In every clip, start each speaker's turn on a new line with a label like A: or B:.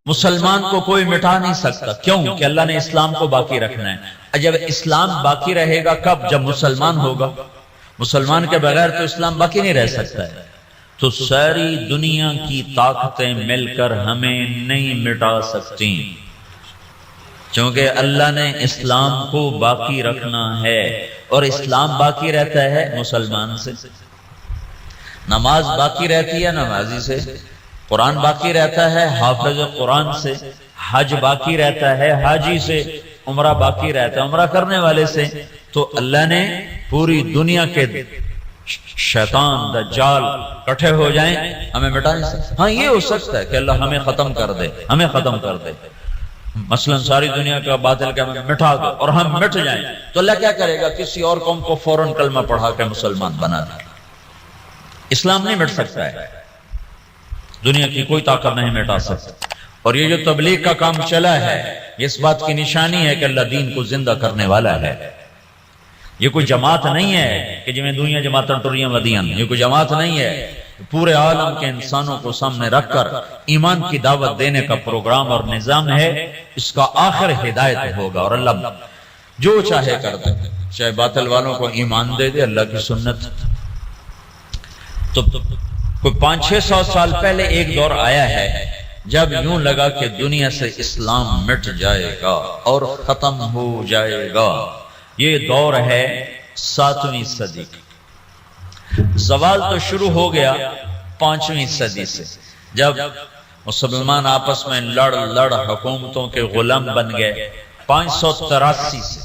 A: مسلمان کو کوئی مٹا نہیں سکتا. کیوں؟ کہ اللہ نے اسلام کو باقی رکھنا ہے. جب اسلام باقی رہے گا کب؟ جب مسلمان ہوگا. مسلمان کے بغیر تو اسلام باقی نہیں رہ سکتا ہے. تو ساری دنیا کی طاقتیں مل کر ہمیں نہیں مٹا سکتی، کیونکہ اللہ نے اسلام کو باقی رکھنا ہے، اور اسلام باقی رہتا ہے مسلمان سے. نماز باقی رہتی ہے نمازی سے، قرآن باقی رہتا ہے حافظ قرآن سے، حج باقی رہتا ہے حاجی سے، عمرہ باقی رہتا ہے عمرہ کرنے والے سے. تو اللہ نے پوری دنیا کے شیطان دجال کٹھے ہو جائیں ہمیں مٹا نہیں سکتے. ہاں یہ ہو سکتا ہے کہ اللہ ہمیں ختم کر دے، ہمیں ختم کر دے، مثلا ساری دنیا کا باطل کا ہمیں مٹا دو اور ہم مٹ جائیں. تو اللہ کیا کرے گا؟ کسی اور قوم کو فوراً کلمہ پڑھا کے مسلمان بنا دے. اسلام نہیں مٹ سکتا ہے، دنیا کی کوئی طاقت نہیں مٹا سکتا. اور یہ جو تبلیغ کا کام چلا ہے، اس بات کی نشانی ہے کہ اللہ دین کو زندہ کرنے والا ہے. یہ کوئی جماعت نہیں ہے کہ جنہیں دنیا جماعتیں ٹریاں ودیاں، یہ کوئی جماعت نہیں ہے. پورے عالم کے انسانوں کو سامنے رکھ کر ایمان کی دعوت دینے کا پروگرام اور نظام ہے. اس کا آخر ہدایت ہوگا، اور اللہ جو چاہے کر دے. چاہے باطل والوں کو ایمان دے دے، اللہ کی سنت. تو کوئی 500-600 سال پہلے ایک دور آیا ہے جب یوں لگا کہ دنیا سے اسلام مٹ جائے گا اور ختم ہو جائے گا. یہ دور ہے 7ویں صدی کی. زوال تو شروع ہو گیا 5ویں صدی سے، جب مسلمان آپس میں لڑ حکومتوں کے غلام بن گئے. 583 سے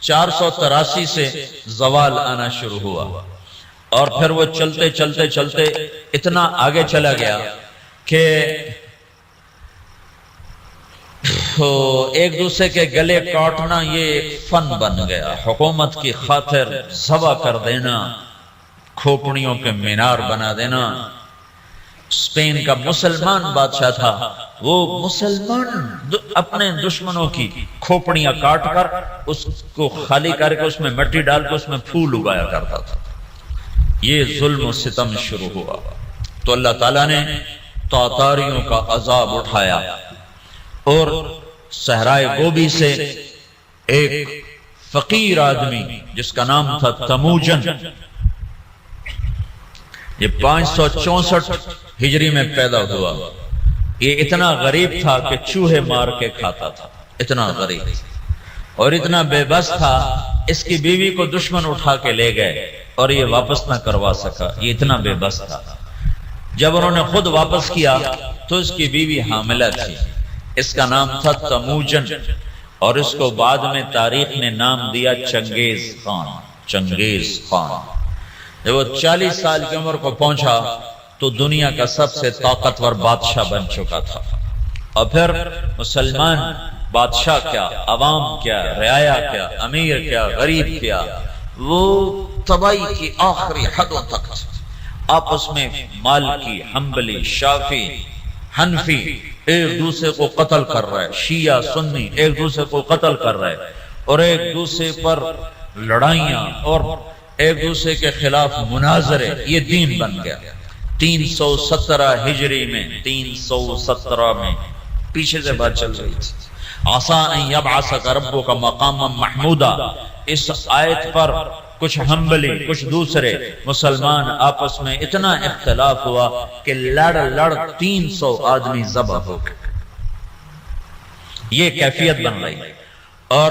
A: 483 سے زوال آنا شروع ہوا، اور پھر وہ چلتے چلتے اتنا آگے چلا گیا کہ ایک دوسرے کے گلے کاٹنا یہ فن بن گیا. حکومت کی خاطر ذبح کر دینا، کھوپڑیوں کے مینار بنا دینا. اسپین کا مسلمان بادشاہ تھا، وہ مسلمان اپنے دشمنوں کی کھوپڑیاں کاٹ کر اس کو خالی کر کے اس میں مٹی ڈال کے اس میں پھول اگایا کرتا تھا. یہ ظلم و ستم شروع ہوا. تو اللہ تعالیٰ نے تاتاریوں کا عذاب اٹھایا، اور صحرائے گوبی سے ایک فقیر آدمی جس کا نام تھا تموجن، یہ 564 ہجری میں پیدا ہوا. یہ اتنا غریب تھا کہ چوہے مار کے کھاتا تھا، اتنا غریب اور اتنا بے بس تھا. اس کی بیوی کو دشمن اٹھا کے لے گئے اور یہ واپس نہ کروا سکا، یہ اتنا بے بس تھا. جب انہوں نے خود واپس کیا تو اس کی بیوی حاملہ تھی. اس کا نام تھا تموجن، اور اس کو بعد میں تاریخ نے نام دیا چنگیز خان. چنگیز خان جب وہ 40 سال کی عمر کو پہنچا تو دنیا کا سب سے طاقتور بادشاہ بن چکا تھا. اور پھر مسلمان بادشاہ کیا، عوام کیا، رعایا کیا، امیر کیا، غریب کیا، وہ تباہی کی آخری حدوں تک آپس میں مالکی، حنبلی، شافعی، حنفی ایک دوسرے کو قتل کر رہے، شیعہ سنی ایک دوسرے کو قتل کر رہے، اور ایک دوسرے پر لڑائیاں اور ایک دوسرے کے خلاف مناظرے. یہ دین بن گیا. 317 ہجری میں 317 میں پیچھے سے بات چل رہی تھی. عسیٰ ان یبعثک ربک مقاما محمودا. اس آیت پر کچھ حنبلی کچھ دوسرے مسلمان آپس میں اتنا اختلاف ہوا کہ لڑ 300 آدمی ذبح ہو گئے. یہ کیفیت بن رہی ہے. اور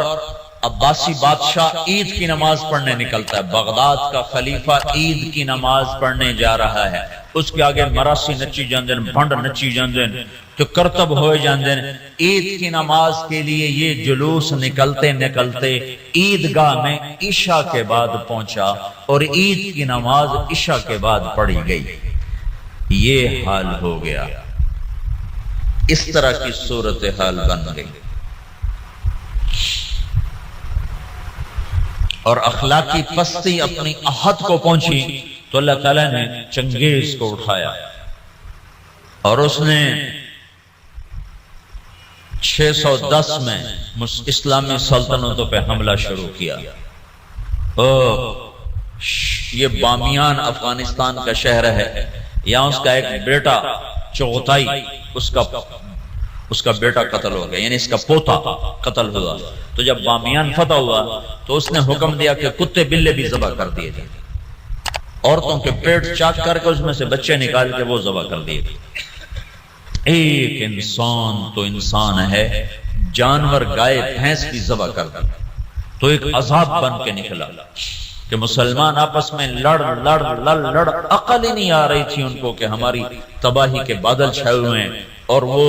A: عباسی بادشاہ عید کی نماز پڑھنے نکلتا ہے. بغداد کا خلیفہ عید کی نماز پڑھنے جا رہا ہے. اس کے آگے مراسی نچی جاندن، بھنڈ نچی جاندن، تو کرتب ہوئے جاندن. عید کی نماز کے لیے یہ جلوس نکلتے عیدگاہ میں عشاء کے بعد پہنچا، اور عید کی نماز عشاء کے بعد پڑھی گئی. یہ حال ہو گیا. اس طرح کی صورتحال بن گئی. اور اخلاقی پستی اپنی حد کو پہنچی تو اللہ تعالیٰ نے چنگیز کو اٹھایا، اور اس نے 610 میں اسلامی سلطنتوں پہ حملہ شروع کیا. یہ بامیان افغانستان کا شہر ہے. یا اس کا ایک بیٹا چغتائی اس کا بیٹا قتل ہو گیا، یعنی اس کا پوتا قتل ہوا، تو جب بامیان فتح ہوا تو اس نے حکم دیا کہ کتے بلے بھی ذبح کر دیے جائیں، عورتوں کے پیٹ چاک کر کے اس میں سے بچے نکال کے وہ ذبح کر دیے گئے۔ ایک انسان تو انسان ہے، جانور گائے بھینس بھی ذبح کر دی، تو ایک عذاب بن کے نکلا کہ مسلمان آپس میں لڑ عقل ہی نہیں آ رہی تھی ان کو کہ ہماری تباہی کے بادل چھائے ہوئے ہیں، اور وہ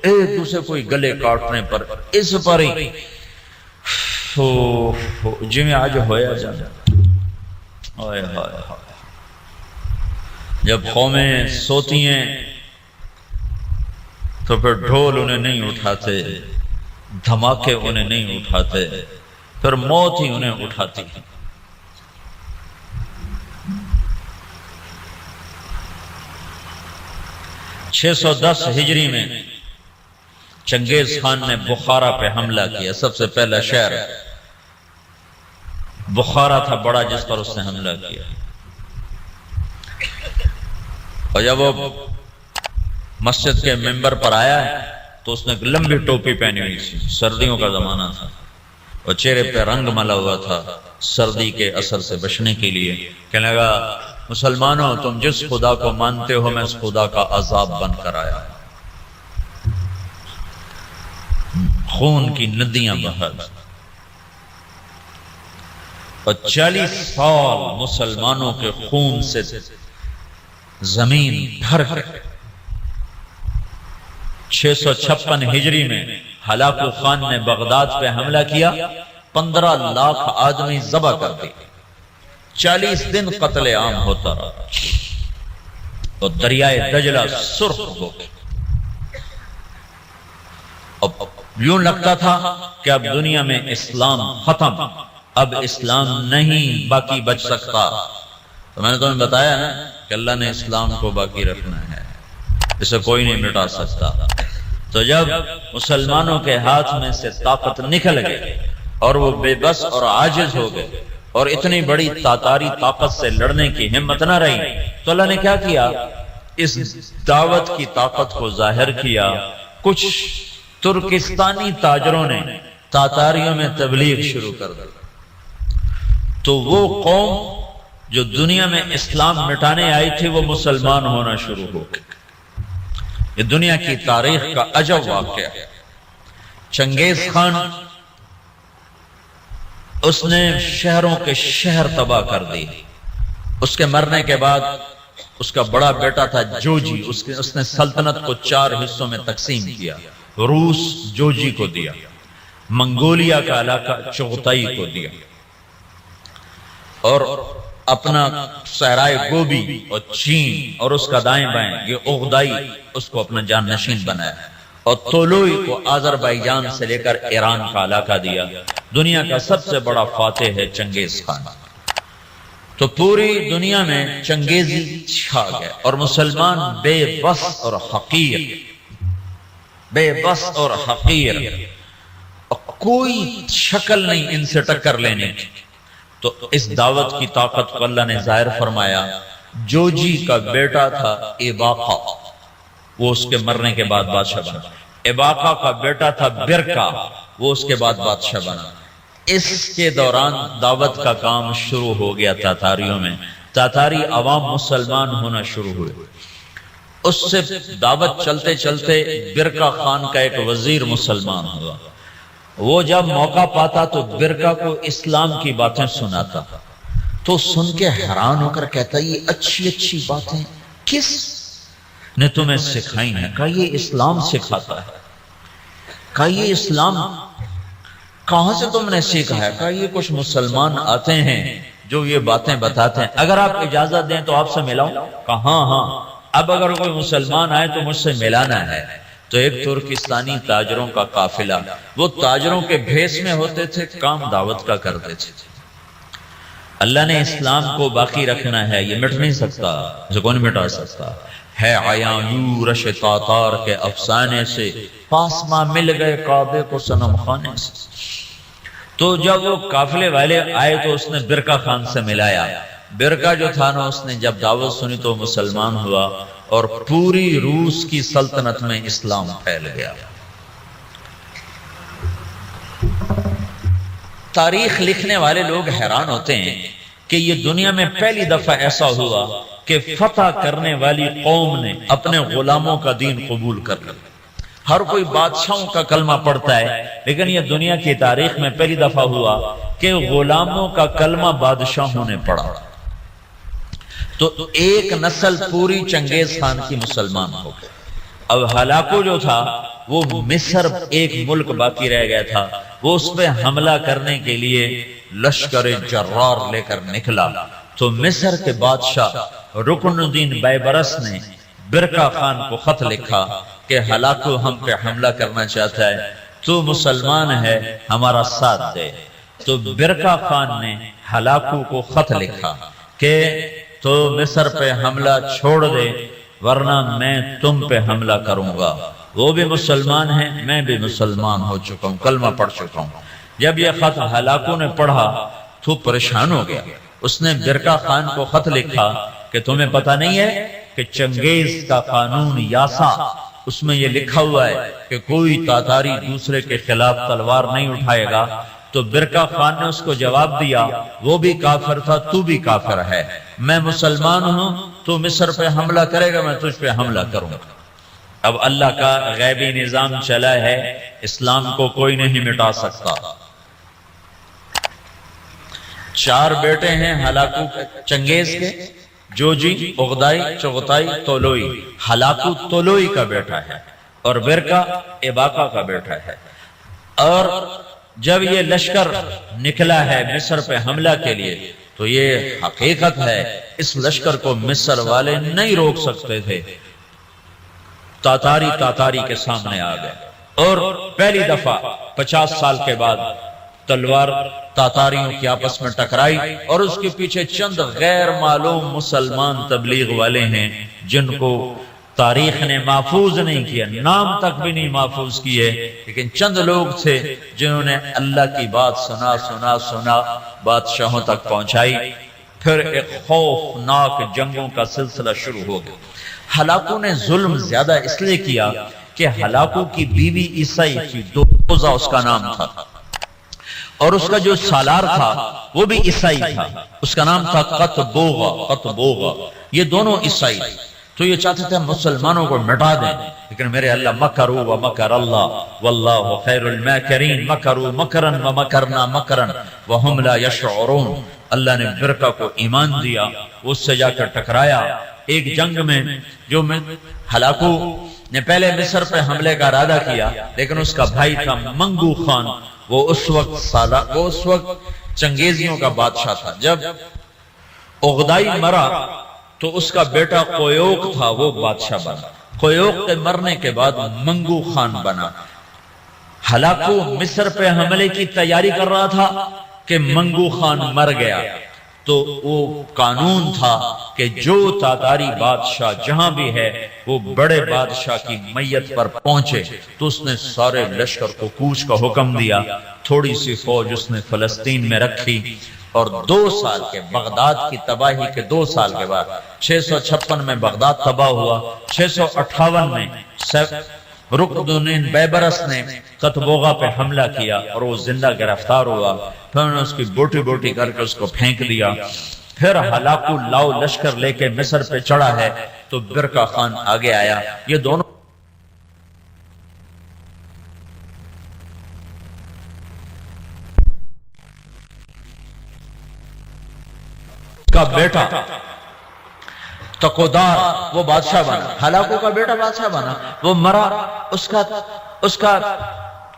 A: ایک دوسرے کو گلے کاٹنے پر اس پر ہی جی میں آج ہویا جانا۔ جب قومیں سوتی ہیں تو پھر ڈھول انہیں نہیں اٹھاتے، دھماکے انہیں نہیں اٹھاتے، پھر موت ہی انہیں اٹھاتی ہے۔ چھ سو 10 ہجری میں چنگیز خان نے بخارا پہ حملہ کیا۔ سب سے پہلا شہر بخارا تھا بڑا جس پر اس نے حملہ کیا، اور جب وہ مسجد کے ممبر پر آیا تو اس نے ایک لمبی ٹوپی پہنی ہوئی تھی، سردیوں کا زمانہ تھا، اور چہرے پہ رنگ ملا ہوا تھا سردی کے اثر سے بچنے کے لیے۔ کہنے لگا مسلمانوں تم جس خدا کو مانتے ہو میں اس خدا کا عذاب بن کر آیا، خون کی ندیاں بہا، اور 40 سال مسلمانوں کے خون سے زمین بھر کر 656 ہجری میں ہلاکو خان نے بغداد پہ حملہ کیا، 15 لاکھ آدمی ذبح کر دی، 40 دن قتل عام ہوتا رہا، اور دریائے دجلہ سرخ ہو گئی۔ اب یوں لگتا تھا کہ اب دنیا میں اسلام ختم، اب اسلام نہیں باقی بچ سکتا۔ تو میں نے تمہیں بتایا نا کہ اللہ نے اسلام کو باقی رکھنا ہے، اسے کوئی نہیں مٹا سکتا۔ تو جب مسلمانوں کے ہاتھ میں سے طاقت نکل گئی اور وہ بے بس اور عاجز ہو گئے، اور اتنی بڑی تاتاری طاقت سے لڑنے کی ہمت نہ رہی، تو اللہ نے کیا کیا؟ اس دعوت کی طاقت کو ظاہر کیا۔ کچھ ترکستانی تاجروں نے تاتاریوں میں تبلیغ شروع کر دی، تو وہ قوم جو دنیا میں اسلام مٹانے آئی تھی وہ مسلمان ہونا شروع ہو گئی۔ یہ دنیا کی تاریخ کا عجب واقعہ ہے۔ چنگیز خان اس نے شہروں کے شہر تباہ کر دی۔ اس کے مرنے کے بعد اس کا بڑا بیٹا تھا جوجی، اس نے سلطنت کو 4 حصوں میں تقسیم کیا۔ روس جوجی کو دیا، منگولیا کا علاقہ چغتائی کو دیا، اور اپنا صحرائے گوبی اور چین اور اس کا دائیں بائیں یہ اغدائی اس کو اپنا جان نشین بنایا، اور تولوئی کو آذربائیجان سے لے کر ایران کا علاقہ دیا۔ دنیا کا سب سے بڑا فاتح ہے چنگیز خان۔ تو پوری دنیا میں چنگیزی چھا گئے، اور مسلمان بے بس اور حقیر، بے بس اور حقیر، اور کوئی شکل نہیں ان سے ٹکر لینے کی۔ تو اس دعوت کی طاقت کو اللہ نے ظاہر فرمایا۔ جوجی کا بیٹا تھا ایباقا، وہ اس کے مرنے کے بعد بادشاہ بنا۔ ایباقا کا بیٹا تھا برکا، وہ اس کے بعد بادشاہ بنا۔ اس کے دوران دعوت کا کام شروع ہو گیا تاتاریوں میں، تاتاری عوام مسلمان ہونا شروع ہوئے۔ اس سے دعوت چلتے چلتے برکا خان کا ایک وزیر مسلمان ہوا۔ وہ جب موقع پاتا تو برکا کو اسلام کی باتیں سناتا، تو سن کے حیران ہو کر کہتا یہ اچھی اچھی باتیں کس نے تمہیں سکھائی ہیں؟ کہا یہ اسلام سکھاتا ہے۔ کہا یہ اسلام کہاں سے تم نے سیکھا ہے؟ کہا یہ کچھ مسلمان آتے ہیں جو یہ باتیں بتاتے ہیں، اگر آپ اجازت دیں تو آپ سے ملاؤں؟ کہا ہاں ہاں، اب اگر کوئی مسلمان آئے تو مجھ سے ملانا ہے۔ تو ایک ترکستانی تاجروں کا قافلہ، وہ تاجروں کے بھیس میں ہوتے تھے، کام دعوت کا کرتے تھے۔ اللہ نے اسلام کو باقی رکھنا ہے، یہ مٹ نہیں سکتا، اسے کون مٹا سکتا ہے۔ عیاں یورش تاتار کے افسانے سے پاسما مل گئے کعبے کو صنم خانے سے۔ تو جب وہ قافلے والے آئے تو اس نے برکا خان سے ملایا، برقع جو تھا نا اس نے جب دعوت سنی تو مسلمان ہوا اور پوری روس کی سلطنت میں اسلام پھیل گیا۔ تاریخ لکھنے والے لوگ حیران ہوتے ہیں کہ یہ دنیا میں پہلی دفعہ ایسا ہوا کہ فتح کرنے والی قوم نے اپنے غلاموں کا دین قبول کر لیا۔ ہر کوئی بادشاہوں کا کلمہ پڑھتا ہے، لیکن یہ دنیا کی تاریخ میں پہلی دفعہ ہوا کہ غلاموں کا کلمہ بادشاہوں نے پڑھا۔ تو ایک نسل پوری چنگیز خان کی مسلمان ہو گئی۔ اب ہلاکو جو تھا وہ مصر ایک ملک باقی رہ گیا تھا، وہ اس پہ حملہ کرنے کے لیے لشکر جرار لے کر نکلا۔ تو مصر کے بادشاہ رکن الدین بیبرس نے برقع خان کو خط لکھا کہ ہلاکو ہم پہ حملہ کرنا چاہتا ہے، تو مسلمان ہے ہمارا ساتھ دے۔ تو برقع خان نے ہلاکو کو خط لکھا کہ تو مصر پہ حملہ چھوڑ دے ورنہ میں تم پہ حملہ کروں گا۔ وہ بھی مسلمان ہیں، میں بھی مسلمان ہو چکا ہوں، کلمہ پڑھ چکا ہوں۔ جب یہ خط ہلاکو نے پڑھا تو پریشان ہو گیا۔ اس نے برقع خان کو خط لکھا کہ تمہیں پتہ نہیں ہے کہ چنگیز کا قانون یاسا، اس میں یہ لکھا ہوا ہے کہ کوئی تاتاری دوسرے کے خلاف تلوار نہیں اٹھائے گا۔ تو برقع خان نے اس کو جواب دیا، وہ بھی کافر تھا، تو بھی کافر ہے، میں مسلمان ہوں، تو مصر پہ حملہ کرے گا، میں تجھ پہ حملہ کروں گا۔ اب اللہ کا غیبی نظام چلا ہے، اسلام کو کوئی نہیں مٹا سکتا۔ 4 بیٹے ہیں ہلاکو چنگیز کے، جوجی، اغدائی، چغتائی، تولوئی۔ ہلاکو تولوئی کا بیٹا ہے اور برقع اباقہ کا بیٹا ہے۔ اور جب یہ لشکر نکلا ہے مصر پہ حملہ کے لیے تو یہ حقیقت ہے اس لشکر کو مصر والے نہیں روک سکتے تھے۔ تاتاری کے سامنے آ گئے اور پہلی دفعہ 50 سال کے بعد تلوار تاتاریوں کی آپس میں ٹکرائی، اور اس کے پیچھے چند غیر معلوم مسلمان تبلیغ والے ہیں جن کو تاریخ نے محفوظ نہیں کیا، نام تک بھی نہیں محفوظ کیے، لیکن چند لوگ تھے جنہوں نے اللہ کی بات سنا بادشاہوں تک پہنچائی۔ پھر ایک خوفناک جنگوں کا سلسلہ شروع ہو گیا۔ ہلاکو نے ظلم زیادہ اس لیے کیا کہ ہلاکو کی بیوی عیسائی تھی، دوزہ اس کا نام تھا، اور اس کا جو سالار تھا وہ بھی عیسائی تھا، اس کا نام تھا قطبوغا۔ یہ دونوں عیسائی تھے۔ تو یہ چاہتے تھے مسلمانوں کو مٹا دیں، لیکن میرے اللہ مکروا ومکر اللہ واللہ خیر الماکرین، مکروا مکرا ومکرنا مکرا وہم لا یشعرون۔ اللہ نے برقع کو ایمان دیا، اس سے جا کر ٹکرایا ایک جنگ میں، جو میں ہلاکو نے پہلے مصر پہ حملے کا ارادہ کیا، لیکن اس کا بھائی تھا منگو خان، وہ اس وقت چنگیزیوں کا بادشاہ تھا۔ جب اغدائی مرا تو اس کا بیٹا قیوق تھا، وہ بادشاہ بنا۔ قیوق کے مرنے کے بعد منگو خان بنا۔ ہلاکو مصر پہ حملے کی تیاری کر رہا تھا کہ منگو خان مر گیا، تو وہ قانون تھا کہ جو تاتاری بادشاہ جہاں بھی ہے وہ بڑے بادشاہ کی میت پر پہنچے، تو اس نے سارے لشکر کو کوچ کا حکم دیا۔ تھوڑی سی فوج اس نے فلسطین میں رکھی، اور 2 سال کے بغداد کی تباہی کے 2 سال کے بعد 656 میں بغداد تباہ ہوا۔ 658 میں رکن الدین بیبرس نے قطبوغا پہ حملہ کیا اور وہ زندہ گرفتار ہوا۔ پھر انہوں نے اس کی بوٹی بوٹی کر کے اس کو پھینک دیا۔ پھر ہلاکو لاؤ لشکر لے کے مصر پہ چڑھا ہے، تو برقع خان آگے آیا۔ یہ دونوں کا بیٹا تقودار وہ بادشاہ بنا، ہلاکو کا بیٹا بادشاہ بنا، وہ مرا۔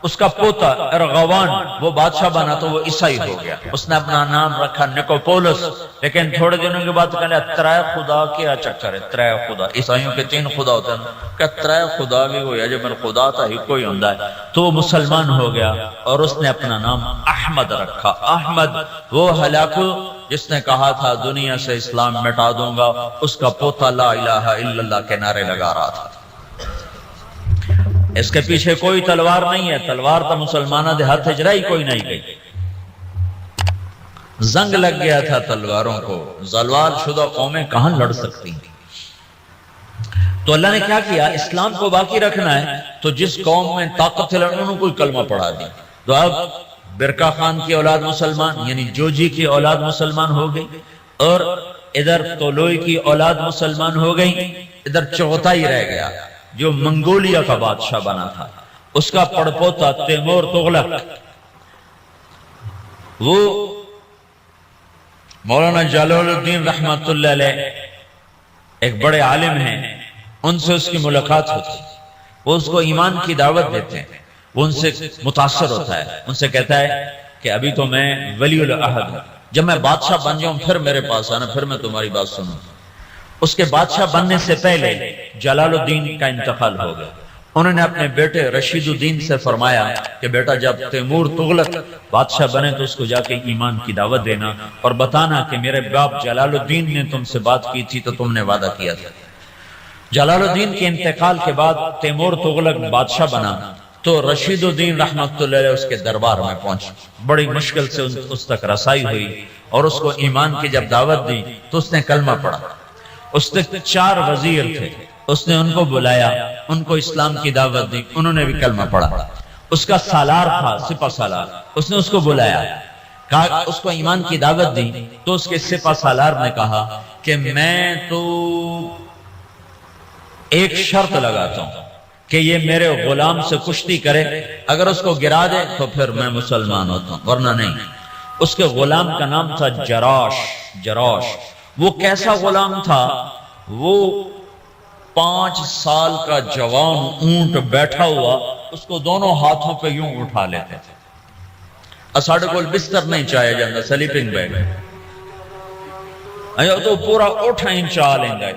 A: اس کا پوتا ارغوان وہ بادشاہ بنا تو وہ عیسائی ہو گیا۔ اس نے اپنا نام رکھا نکوپولس، لیکن تھوڑے دنوں کے بعد کہنے ترائے خدا کیا چکر ہے، ترائے خدا، عیسائیوں کے 3 خدا ہوتے ہیں، کہ ترائے خدا بھی ہویا جو من خدا تھا ہی کوئی ہوں ہے، تو وہ مسلمان ہو گیا اور اس نے اپنا نام احمد رکھا۔ احمد وہ ہلاکو جس نے کہا تھا دنیا سے اسلام مٹا دوں گا، اس کا پوتا لا الہ الا اللہ کے نعرے لگا رہا تھا۔ اس کے پیچھے کوئی تلوار نہیں ہے، تلوار تو مسلمانہ دے ہاتھ اجرائی کوئی نہیں گئی۔ زنگ لگ گیا تھا تلواروں کو، زوال شدہ قومیں کہاں لڑ سکتی ہیں؟ تو اللہ نے کیا کیا؟ اسلام کو باقی رکھنا ہے تو جس قوم میں طاقت ہے انہوں نے کوئی کلمہ پڑھا دی، تو اب برکا خان کی اولاد مسلمان یعنی جوجی کی اولاد مسلمان ہو گئی، اور ادھر طولوئی کی اولاد مسلمان ہو گئی، ادھر چغتائی رہ گیا جو منگولیا کا بادشاہ بنا تھا، اس کا پڑپوتا تیمور تغلق، وہ مولانا جلال الدین رحمت اللہ علیہ ایک بڑے عالم ہیں، ان سے اس کی ملاقات ہوتی، وہ اس کو ایمان کی دعوت دیتے ہیں، وہ ان سے متاثر ہوتا ہے، ان سے کہتا ہے کہ ابھی تو میں ولی العہد ہوں، جب میں بادشاہ بن جاؤں پھر میرے پاس آنا، پھر میں تمہاری بات سنوں۔ اس کے بادشاہ بننے سے پہلے جلال الدین کا انتقال ہو گیا، انہوں نے اپنے بیٹے رشید الدین سے فرمایا کہ بیٹا جب تیمور تغلق بادشاہ بنے تو اس کو جا کے ایمان کی دعوت دینا اور بتانا کہ میرے باپ جلال الدین نے تم سے بات کی تھی تو تم نے وعدہ کیا تھا۔ جلال الدین کے انتقال کے بعد تیمور تغلق بادشاہ بنا تو رشید الدین رحمت اللہ علیہ اس کے دربار میں پہنچ، بڑی مشکل سے اس تک رسائی ہوئی اور اس کو ایمان کی جب دعوت دی تو اس نے کلمہ پڑھا۔ اس تک 4 وزیر تھے، اس نے ان کو بلایا، ان کو اسلام کی دعوت دی، انہوں نے بھی کلمہ پڑھا۔ اس کا سالار تھا سپہ سالار، اس نے اس کو بلایا، کہا اس کو ایمان کی دعوت دی، تو اس کے سپہ سالار نے کہا کہ میں تو ایک شرط لگاتا ہوں کہ یہ میرے غلام سے کشتی کرے، اگر اس کو گرا دے تو پھر میں مسلمان ہوتا ہوں ورنہ نہیں۔ اس کے غلام کا نام تھا جراش۔ وہ کیسا غلام تھا؟ وہ 5 سال کا جوان اونٹ بیٹھا ہوا اس کو دونوں ہاتھوں پہ یوں اٹھا لیتے تھے۔ اساڑے کو بستر نہیں چاہیا جاتا، سلیپنگ بیگ تو پورا اٹھا ہی چاہ لیں گا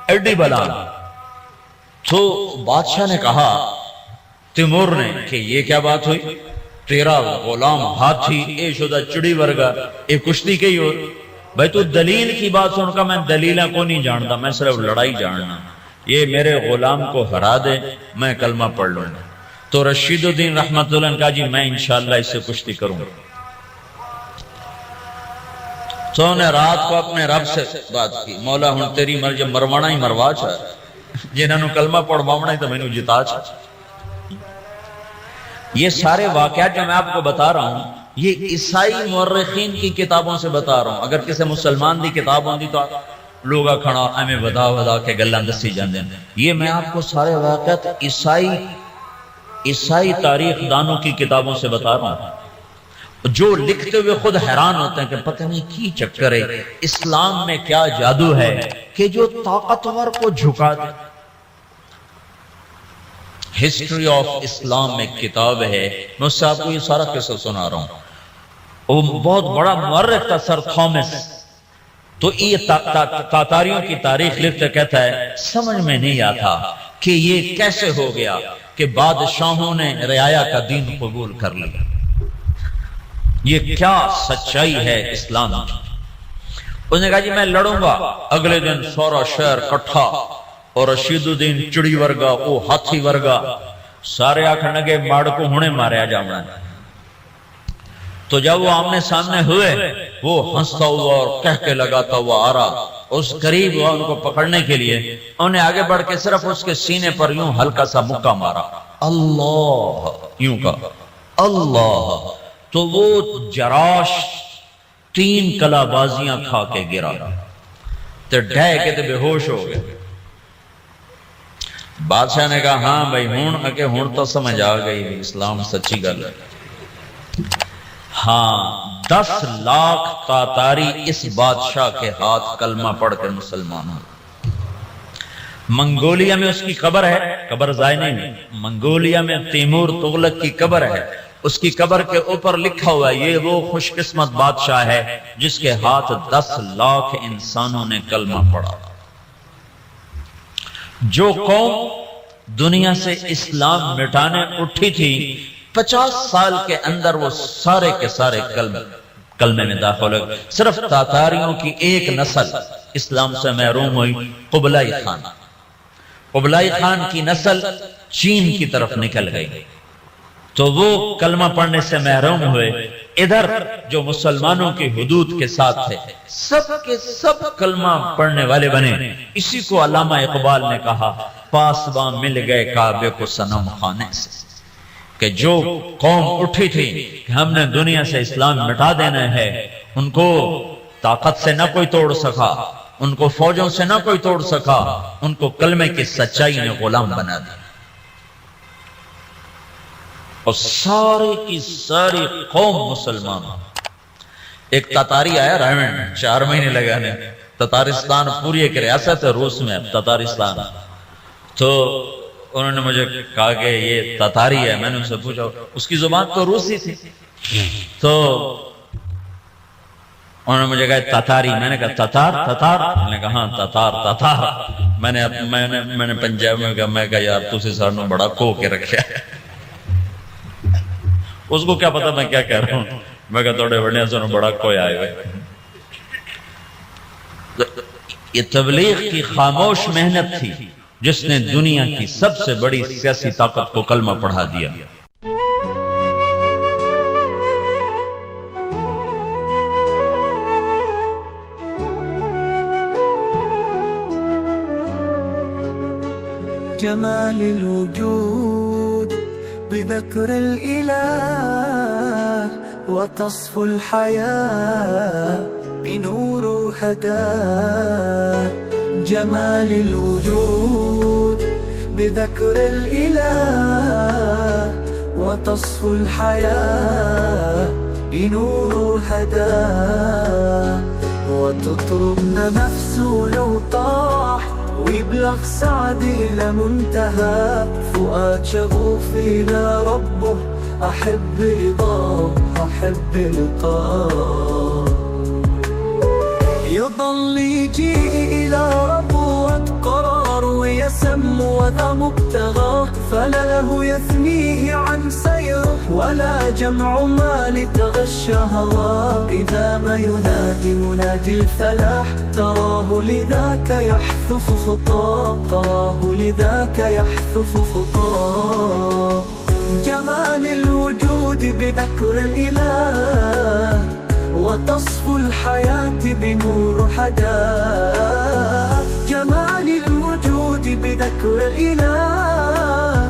A: ایڈی بلان۔ تو بادشاہ نے کہا تیمور نے کہ یہ کیا بات ہوئی، تیرا غلام ہاتھی اے شدہ چڑی ورگا اے کشتی کے ہی ہو، بھائی تو دلیل کی بات سن کا، میں دلیلہ کو نہیں جانتا، میں صرف لڑائی جاننا، یہ میرے غلام کو ہرا دے میں کلمہ پڑھ لوں گا۔ تو رشید الدین رحمت اللہ نے کہا جی میں انشاءاللہ اس سے کشتی کروں گا۔ تو انہیں رات کو اپنے رب سے بات کی، مولا ہن تیری مرضی، مروانا ہی مروا چاہ جنہوں نے کلمہ پڑھوانا ہی تو میں نے جتا چاہ۔ یہ سارے واقعات جو میں آپ کو بتا رہا ہوں یہ عیسائی مورخین کی کتابوں سے بتا رہا ہوں، اگر کسی مسلمان دی کتاب ہوندی تو لوگا کھڑا ہمیں ودا کے گلاں دسی جاندے ہیں۔ یہ میں آپ کو سارے واقعات عیسائی تاریخ دانوں کی کتابوں سے بتا رہا ہوں، جو لکھتے ہوئے خود حیران ہوتے ہیں کہ پتہ نہیں کی چکر ہے، اسلام میں کیا جادو ہے کہ جو طاقتور کو جھکا دے۔ ہسٹری آف اسلام میں کتاب ہے، میں اس سے آپ کو یہ سارا قصہ سنا رہا ہوں۔ وہ بہت بڑا مورخ تھا سر تھامس، تو یہ تاتاریوں کی تاریخ لکھتے کہتا ہے سمجھ میں نہیں آتا کہ یہ کیسے ہو گیا کہ بادشاہوں نے رعایا کا دین قبول کر لیا، یہ کیا سچائی ہے اسلام کی۔ اس نے کہا جی میں لڑوں گا۔ اگلے دن سورا شہر کٹھا اور رشید الدین چڑی ورگا او ہاتھی ورگا سارے آکھن لگے ماڑ کو ہونے ماریا جانا ہے۔ تو جب وہ آمنے سامنے ہوئے وہ ہنستا ہوا اور کہہ کے لگاتا ہوا آ رہا، اس قریب ہوا ان کو پکڑنے کے لیے، انہیں آگے بڑھ کے صرف اس کے سینے پر یوں ہلکا سا مکہ مارا، اللہ یوں کہا اللہ، تو وہ جراش 3 کلا بازیاں کھا کے گرا تو ڈھے کے تو بے ہوش ہو گئے۔ بادشاہ نے کہا ہاں بھائی ہون تو سمجھ آ گئی اسلام سچی گل ہے۔ ہاں 10 لاکھ تاتاری اس بادشاہ کے ہاتھ کلمہ پڑھ کر مسلمان ہو۔ منگولیا میں اس کی قبر ہے، قبر ضائع نہیں ہے، منگولیا میں تیمور تغلق کی قبر ہے، اس کی قبر کے اوپر لکھا ہوا ہے یہ وہ خوش قسمت بادشاہ ہے جس کے ہاتھ 10 لاکھ انسانوں نے کلمہ پڑھا۔ جو قوم دنیا سے اسلام مٹانے اٹھی تھی 50 سال کے اندر وہ سارے کے سارے کلمے میں داخل ہوئے۔ صرف تاتاریوں کی ایک نسل اسلام سے محروم ہوئی، قبلائی خان۔ قبلائی خان کی نسل چین کی طرف نکل گئی تو وہ کلمہ پڑھنے سے محروم ہوئے، ادھر جو مسلمانوں کی حدود کے ساتھ تھے سب کے سب کلمہ پڑھنے والے بنے. اسی کو علامہ اقبال نے کہا پاسباں مل گئے کعبے کو صنم خانے سے، کہ جو قوم اٹھی تھی کہ ہم نے دنیا سے اسلام مٹا دینا ہے، ان کو طاقت سے نہ کوئی توڑ سکا، ان کو فوجوں سے نہ کوئی توڑ سکا، ان کو کلمے کی سچائی نے غلام بنا دیا. اور سارے کی ساری قوم مسلمان. ایک تاتاری آیا رائمنڈ 4 مہینے لگانے. تتارستان پوری ایک ریاست ہے روس میں، تتارستان. تو انہوں نے مجھے کہا کہ یہ تتاری ہے. میں نے ان سے پوچھا، اس کی زبان تو روسی تھی. تو انہوں نے مجھے کہا تتاری. میں نے کہا تتار؟ میں نے کہا ہاں تتار. میں نے پنجاب میں کہا، میں کہا یار تسی سانوں بڑا کو کے رکھا ہے. اس کو کیا پتا میں کیا کہہ رہا ہوں. میں کہا توڑے بڑھنے سے بڑا کوئی آئے ہوئے. یہ تبلیغ کی خاموش محنت تھی جس نے دنیا کی سب سے بڑی سیاسی طاقت کو کلمہ پڑھا دیا.
B: جمال الوجود بذكر الإله وتصف الحياة بنور هداه. جمال الوجود بذكر الإله وتصف الحياة بنور هداه. وتطربنا نفسه لو طاح ويبلغ سعد إلى منتهى. فؤاد شغوف إلى ربه أحب رضاه أحب لقاه. يظل يجي إلى ربوة قرار ويسم وذا مبتغاه. فلا له يثنيه عن سيره ولا جمع ما لتغشى هواه. إذا ما ينادي منادي الفلاح تراه لذاك يحثف خطاه. تراه لذاك يحثف خطاه. جمال الوجود بذكر الإله وتصف الحياة بنور حداه. جمال الوجود بذكر الإله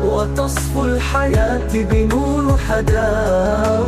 B: وتصف الحياة بنور حداه.